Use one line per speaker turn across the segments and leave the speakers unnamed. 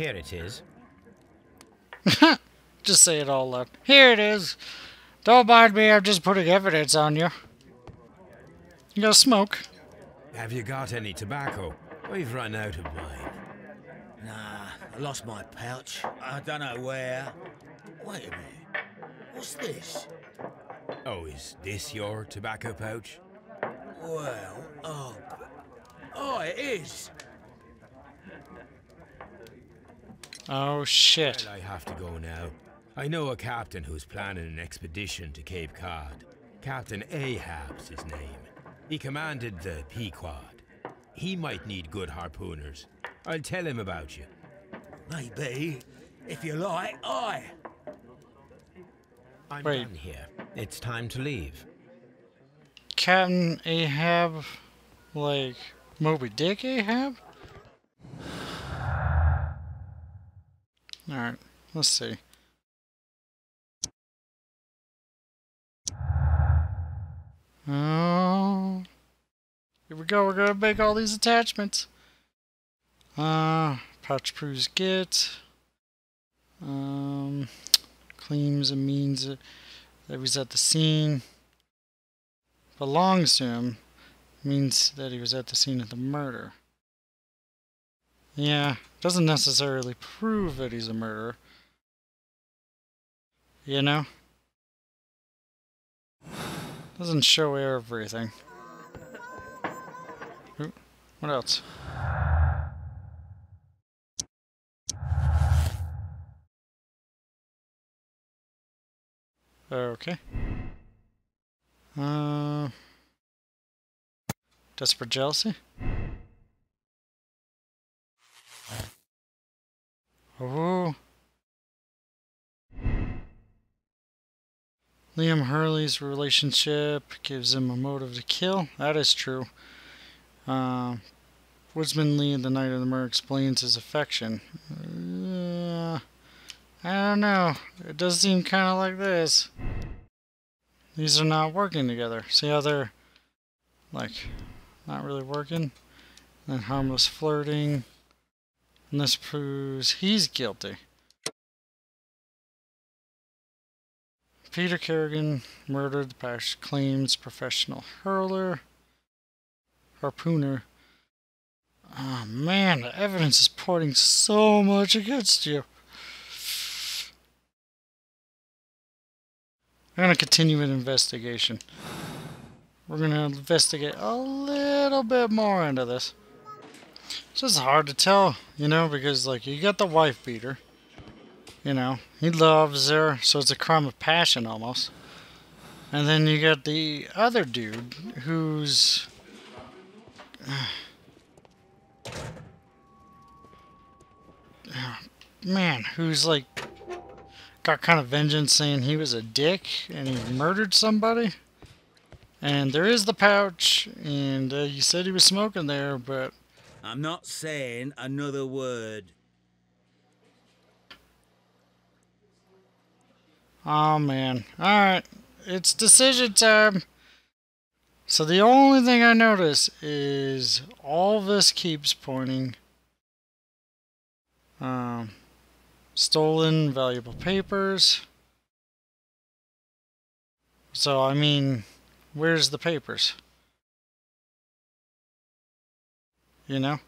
Here it is.
Just say it all loud. Here it is. Don't mind me, I'm just putting evidence on you. You got smoke?
Have you got any tobacco? We've run out of mine.
Nah, I lost my pouch. I don't know where. Wait a minute. What's this?
Oh, is this your tobacco pouch?
Well, oh, it is.
Oh shit.
Well, I have to go now. I know a captain who's planning an expedition to Cape Cod. Captain Ahab's his name. He commanded the Pequod. He might need good harpooners. I'll tell him about you.
Maybe. If you like, aye.
I'm
Wait.
done here. It's time to leave.
Captain Ahab, like Moby Dick Ahab? Alright, let's see. Oh, here we go. We're gonna make all these attachments. Pouch proves get. Claims and means that he was at the scene. Belongs to him means that he was at the scene of the murder. Yeah, doesn't necessarily prove that he's a murderer. You know? Doesn't show everything. Ooh, what else? Okay. Desperate jealousy? Oh. Liam Hurley's relationship gives him a motive to kill. That is true. Woodsman Lee, the night of the murder, explains his affection. I don't know. It does seem kind of like this. These are not working together. See how they're, like, not really working? And harmless flirting. And this proves he's guilty. Peter Kerrigan murdered the parish claims professional harpooner. Oh man, the evidence is pointing so much against you. I'm gonna continue an investigation. We're gonna investigate a little bit more into this. It's just hard to tell, you know, because like you got the wife beater. You know, he loves her, so it's a crime of passion almost. And then you got the other dude who's man, who's like got kind of vengeance saying he was a dick and he murdered somebody. And there is the pouch, and you said he was smoking there, but
I'm not saying another word.
oh man. Alright, it's decision time. So the only thing I notice is all this keeps pointing. Stolen valuable papers. So, I mean, where's the papers? You know?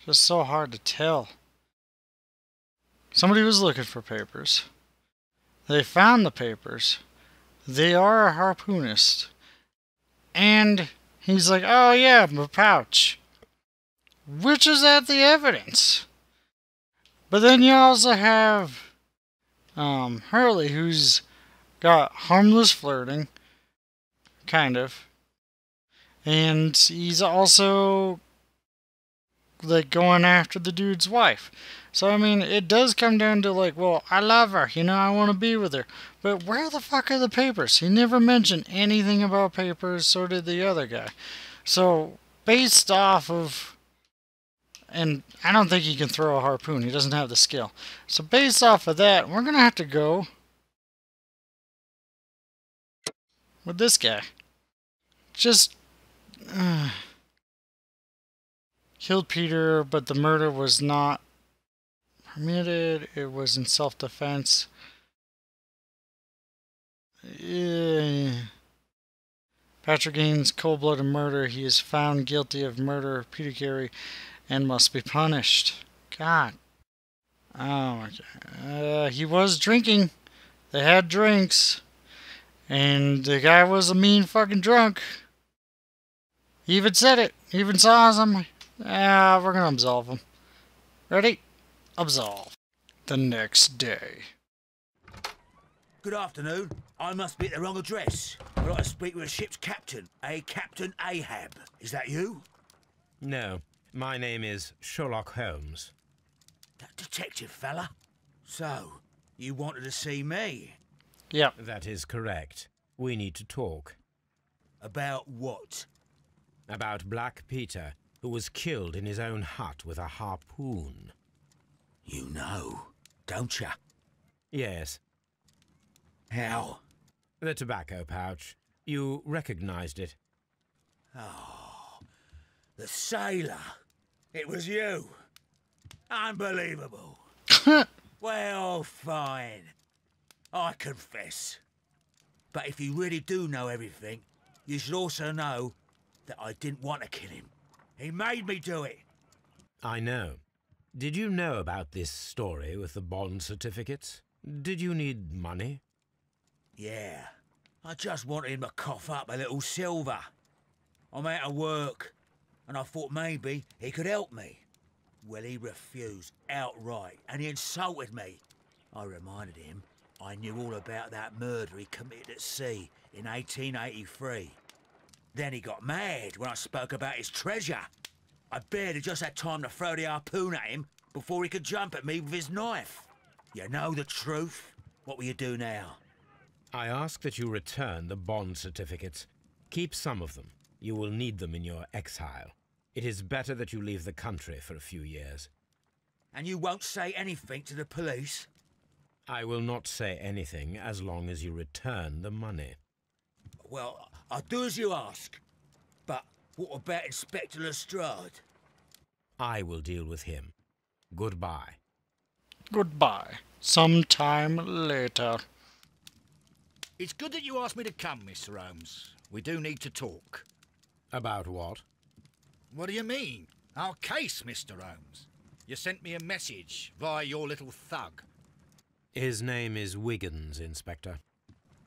Just so hard to tell. Somebody was looking for papers. They found the papers. They are a harpoonist. And he's like, oh yeah, my pouch. Which is at the evidence. But then you also have Hurley, who's got harmless flirting, kind of, and he's also like going after the dude's wife. So I mean, it does come down to like, well, I love her, you know, I want to be with her, but where the fuck are the papers? He never mentioned anything about papers. So did the other guy. So based off of, and I don't think he can throw a harpoon. He doesn't have the skill. So based off of that, we're going to have to go with this guy. Just, killed Peter, but the murder was not permitted. It was in self-defense. Patrick Gaines' cold-blooded murder. He is found guilty of murder of Peter Carey and must be punished. God. Oh my God. He was drinking. They had drinks. And the guy was a mean fucking drunk. He even said it. He even saw us. I'm like, we're gonna absolve him. Ready? Absolve. The next day.
Good afternoon. I must be at the wrong address. I'd like to speak with a ship's captain, Captain Ahab. Is that you?
No, my name is Sherlock Holmes.
That detective fella? So, you wanted to see me?
Yep.
That is correct. We need to talk.
About what?
About Black Peter, who was killed in his own hut with a harpoon.
You know, don't you?
Yes.
How?
The tobacco pouch. You recognized it.
Oh, the sailor. It was you. Unbelievable. Well, fine. I confess. But if you really do know everything, you should also know that I didn't want to kill him. He made me do it.
I know. Did you know about this story with the bond certificates? Did you need money?
Yeah. I just wanted him to cough up a little silver. I'm out of work, and I thought maybe he could help me. Well, he refused outright, and he insulted me. I reminded him I knew all about that murder he committed at sea in 1883. Then he got mad when I spoke about his treasure. I barely just had time to throw the harpoon at him before he could jump at me with his knife. You know the truth. What will you do now?
I ask that you return the bond certificates. Keep some of them. You will need them in your exile. It is better that you leave the country for a few years.
And you won't say anything to the police?
I will not say anything as long as you return the money.
Well, I'll do as you ask. But what about Inspector Lestrade?
I will deal with him. Goodbye.
Goodbye. Sometime later.
It's good that you asked me to come, Mr. Holmes. We do need to talk.
About what?
What do you mean? Our case, Mr. Holmes. You sent me a message via your little thug.
His name is Wiggins, Inspector.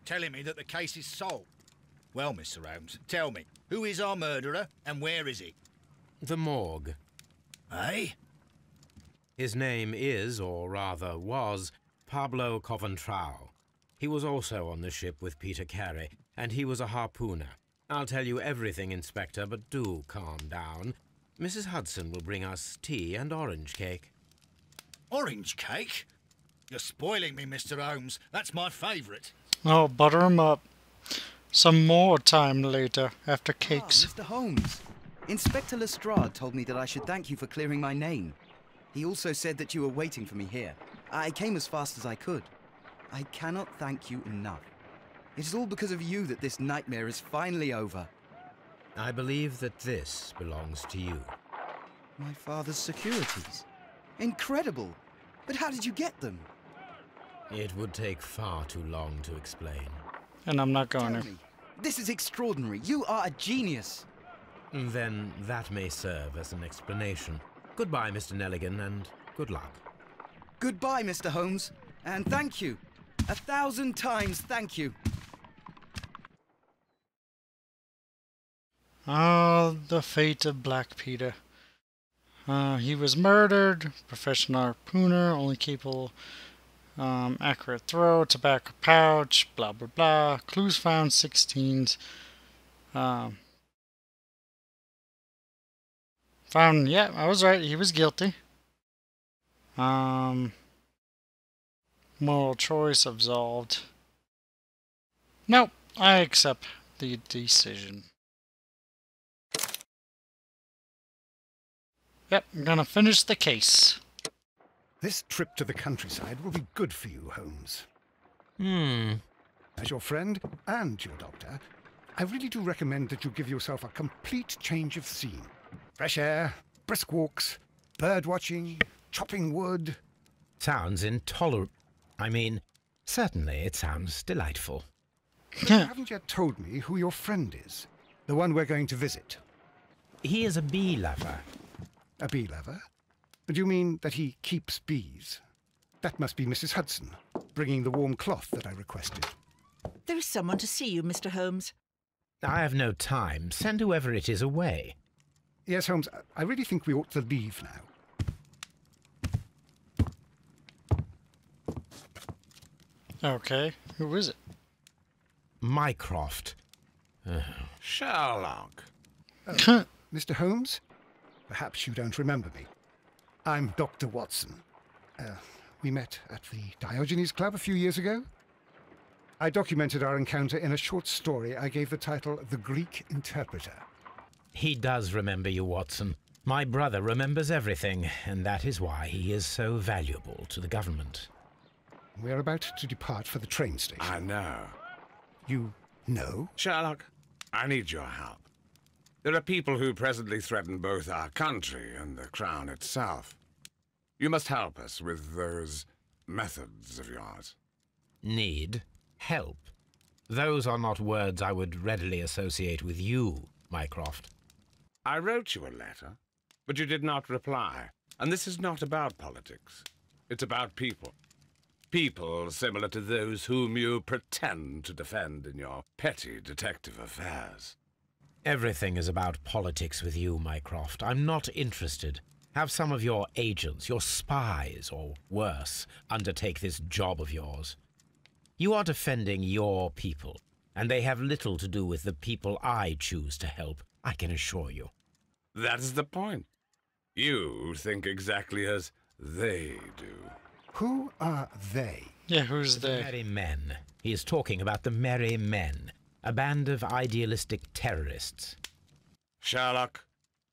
Telling me that the case is solved. Well, Mr. Holmes, tell me, who is our murderer and where is he?
The morgue.
Eh?
His name is, or rather was, Pablo Coventral. He was also on the ship with Peter Carey, and he was a harpooner. I'll tell you everything, Inspector, but do calm down. Mrs. Hudson will bring us tea and orange cake.
Orange cake? You're spoiling me, Mr. Holmes. That's my favourite.
Oh, butter 'em up. Some more time later, after cakes.
Mr. Holmes. Inspector Lestrade told me that I should thank you for clearing my name. He also said that you were waiting for me here. I came as fast as I could. I cannot thank you enough. It is all because of you that this nightmare is finally over.
I believe that this belongs to you.
My father's securities. Incredible! But how did you get them?
It would take far too long to explain.
And I'm not going
Tell
to.
me. This is extraordinary. You are a genius.
Then that may serve as an explanation. Goodbye, Mr. Nelligan, and good luck.
Goodbye, Mr. Holmes. And thank you. 1,000 times thank you.
Oh, the fate of Black Peter. He was murdered, professional harpooner, only capable, accurate throw, tobacco pouch, blah blah blah. Clues found, 16s. Found, yeah, I was right, he was guilty. Moral choice absolved. Nope, I accept the decision. Yep, I'm gonna finish the case.
This trip to the countryside will be good for you, Holmes. As your friend and your doctor, I really do recommend that you give yourself a complete change of scene. Fresh air, brisk walks, bird watching, chopping wood.
Sounds intolerable. I mean, certainly it sounds delightful.
But you haven't yet told me who your friend is, the one we're going to visit.
He is a bee lover.
A bee lover? Do you mean that he keeps bees? That must be Mrs. Hudson, bringing the warm cloth that I requested.
There is someone to see you, Mr. Holmes.
I have no time. Send whoever it is away.
Yes, Holmes, I really think we ought to leave now.
Okay, who is it?
Mycroft.
Sherlock.
Mr. Holmes? Perhaps you don't remember me. I'm Dr. Watson. We met at the Diogenes Club a few years ago. I documented our encounter in a short story I gave the title The Greek Interpreter.
He does remember you, Watson. My brother remembers everything, and that is why he is so valuable to the government.
We're about to depart for the train station.
I know.
You know?
Sherlock, I need your help. There are people who presently threaten both our country and the Crown itself. You must help us with those methods of yours.
Need? Help? Those are not words I would readily associate with you, Mycroft.
I wrote you a letter, but you did not reply. And this is not about politics. It's about people. People similar to those whom you pretend to defend in your petty detective affairs.
Everything is about politics with you, Mycroft. I'm not interested. Have some of your agents, your spies, or worse, undertake this job of yours. You are defending your people, and they have little to do with the people I choose to help, I can assure you.
That is the point. You think exactly as they do.
Who are they?
Yeah, who's
The
they?
Merry Men. He is talking about the Merry Men, a band of idealistic terrorists.
Sherlock,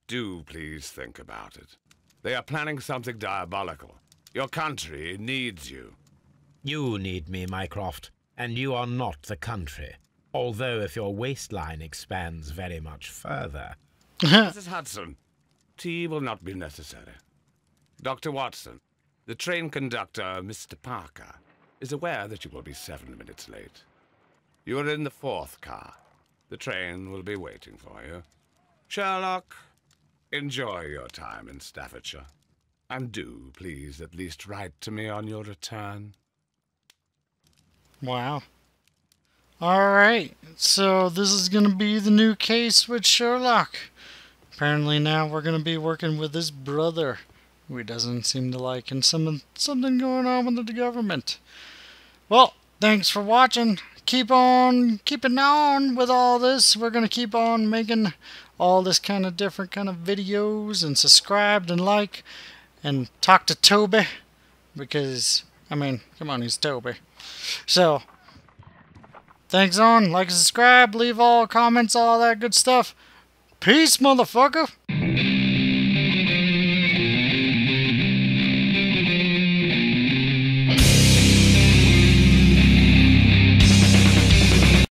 do please think about it. They are planning something diabolical. Your country needs you.
You need me, Mycroft, and you are not the country. Although if your waistline expands very much further.
Mrs. Hudson, tea will not be necessary. Dr. Watson, the train conductor, Mr. Parker, is aware that you will be 7 minutes late. You are in the 4th car. The train will be waiting for you. Sherlock, enjoy your time in Staffordshire. And do, please, at least write to me on your return.
Wow. Alright, so this is going to be the new case with Sherlock. Apparently now we're going to be working with his brother, who he doesn't seem to like, and something going on with the government. Well, thanks for watching. Keep on keeping on with all this. We're going to keep on making all this kind of different kind of videos, and subscribe and like, and talk to Toby, because, I mean, come on, he's Toby. So, thanks like and subscribe, leave all comments, all that good stuff. Peace, motherfucker!